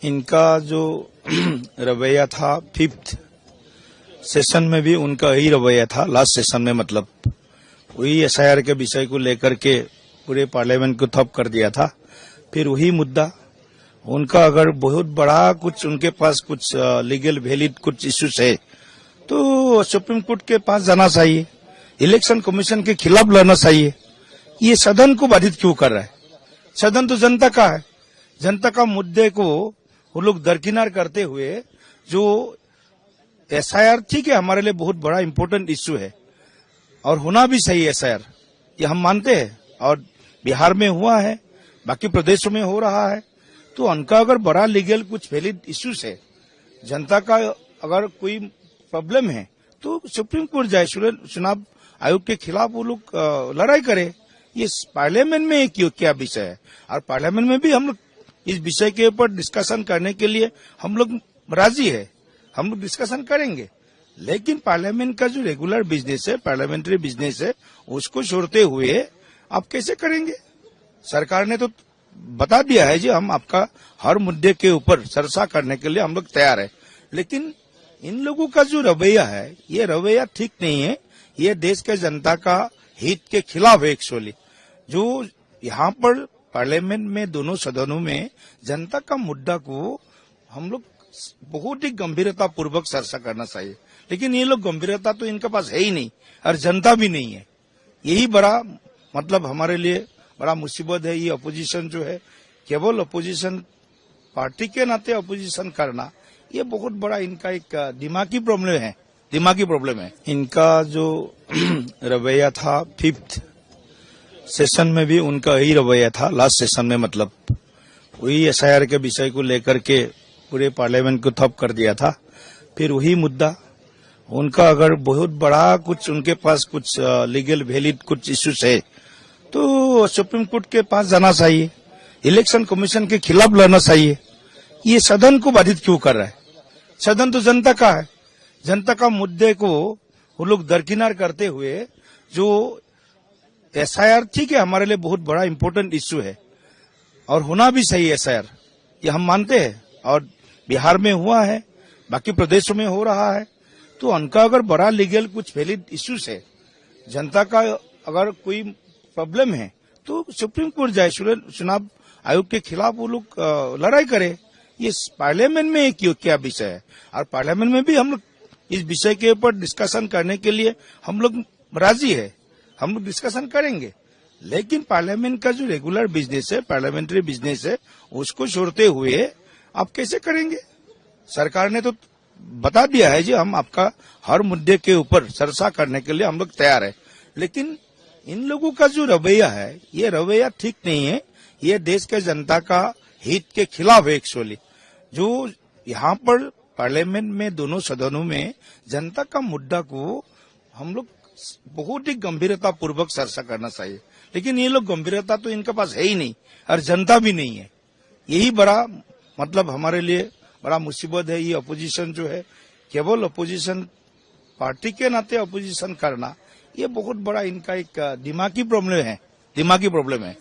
इनका जो रवैया था फिफ्थ सेशन में भी उनका यही रवैया था। लास्ट सेशन में मतलब वही एसआईआर के विषय को लेकर के पूरे पार्लियामेंट को ठप कर दिया था। फिर वही मुद्दा उनका अगर बहुत बड़ा कुछ उनके पास कुछ लीगल वैलिड कुछ इश्यूज है तो सुप्रीम कोर्ट के पास जाना चाहिए, इलेक्शन कमीशन के खिलाफ लड़ना चाहिए। ये सदन को बाधित क्यों कर रहा है? सदन तो जनता का है। जनता का मुद्दे को वो लोग दरकिनार करते हुए जो एसआईआर ठीक है हमारे लिए बहुत बड़ा इंपॉर्टेंट इश्यू है और होना भी चाहिए एसआईआर, ये हम मानते हैं। और बिहार में हुआ है, बाकी प्रदेशों में हो रहा है, तो उनका अगर बड़ा लीगल कुछ वैलिड इश्यूज है, जनता का अगर कोई प्रॉब्लम है तो सुप्रीम कोर्ट जाए, चुनाव आयोग के खिलाफ वो लोग लड़ाई करे। ये पार्लियामेंट में क्या विषय है और पार्लियामेंट में भी हम लोग इस विषय के ऊपर डिस्कशन करने के लिए हम लोग राजी है, हम लोग डिस्कशन करेंगे। लेकिन पार्लियामेंट का जो रेगुलर बिजनेस है, पार्लियामेंट्री बिजनेस है, उसको छोड़ते हुए आप कैसे करेंगे? सरकार ने तो बता दिया है जी हम आपका हर मुद्दे के ऊपर चर्चा करने के लिए हम लोग तैयार है। लेकिन इन लोगों का जो रवैया है, ये रवैया ठीक नहीं है। ये देश के जनता का हित के खिलाफ है। एक्चुअली जो यहाँ पर पार्लियामेंट में दोनों सदनों में जनता का मुद्दा को हम लोग बहुत ही गंभीरता पूर्वक चर्चा करना चाहिए। लेकिन ये लोग गंभीरता तो इनके पास है ही नहीं और जनता भी नहीं है। यही बड़ा मतलब हमारे लिए बड़ा मुसीबत है। ये अपोजिशन जो है, केवल अपोजिशन पार्टी के नाते अपोजिशन करना, ये बहुत बड़ा इनका एक दिमागी प्रॉब्लम है। इनका जो रवैया था फिफ्थ सेशन में भी उनका यही रवैया था। लास्ट सेशन में मतलब वही एसआईआर के विषय को लेकर के पूरे पार्लियामेंट को ठप कर दिया था। फिर वही मुद्दा उनका अगर बहुत बड़ा कुछ उनके पास कुछ लीगल वैलिड कुछ इश्यूज है तो सुप्रीम कोर्ट के पास जाना चाहिए, इलेक्शन कमीशन के खिलाफ लड़ना चाहिए। ये सदन को बाधित क्यों कर रहा है? सदन तो जनता का है। जनता का मुद्दे को वो लोग दरकिनार करते हुए जो एसआईआर ठीक है हमारे लिए बहुत बड़ा इंपॉर्टेंट इश्यू है और होना भी चाहिए एसआईआर, ये हम मानते हैं। और बिहार में हुआ है, बाकी प्रदेशों में हो रहा है, तो उनका अगर बड़ा लीगल कुछ वैलिड इश्यूज है, जनता का अगर कोई प्रॉब्लम है तो सुप्रीम कोर्ट जाए, चुनाव आयोग के खिलाफ वो लोग लड़ाई करे। ये पार्लियामेंट में क्या विषय है और पार्लियामेंट में भी हम लोग इस विषय के ऊपर डिस्कशन करने के लिए हम लोग राजी है, हम लोग डिस्कशन करेंगे। लेकिन पार्लियामेंट का जो रेगुलर बिजनेस है, पार्लियामेंट्री बिजनेस है, उसको छोड़ते हुए आप कैसे करेंगे? सरकार ने तो बता दिया है जी हम आपका हर मुद्दे के ऊपर चर्चा करने के लिए हम लोग तैयार है। लेकिन इन लोगों का जो रवैया है, ये रवैया ठीक नहीं है। ये देश के जनता का हित के खिलाफ है। एक्चुअली जो यहाँ पर पार्लियामेंट में दोनों सदनों में जनता का मुद्दा को हम लोग बहुत ही गंभीरता पूर्वक चर्चा करना चाहिए। लेकिन ये लोग गंभीरता तो इनके पास है ही नहीं और जनता भी नहीं है। यही बड़ा मतलब हमारे लिए बड़ा मुसीबत है। ये अपोजिशन जो है, केवल अपोजिशन पार्टी के नाते अपोजिशन करना, ये बहुत बड़ा इनका एक दिमागी प्रॉब्लम है।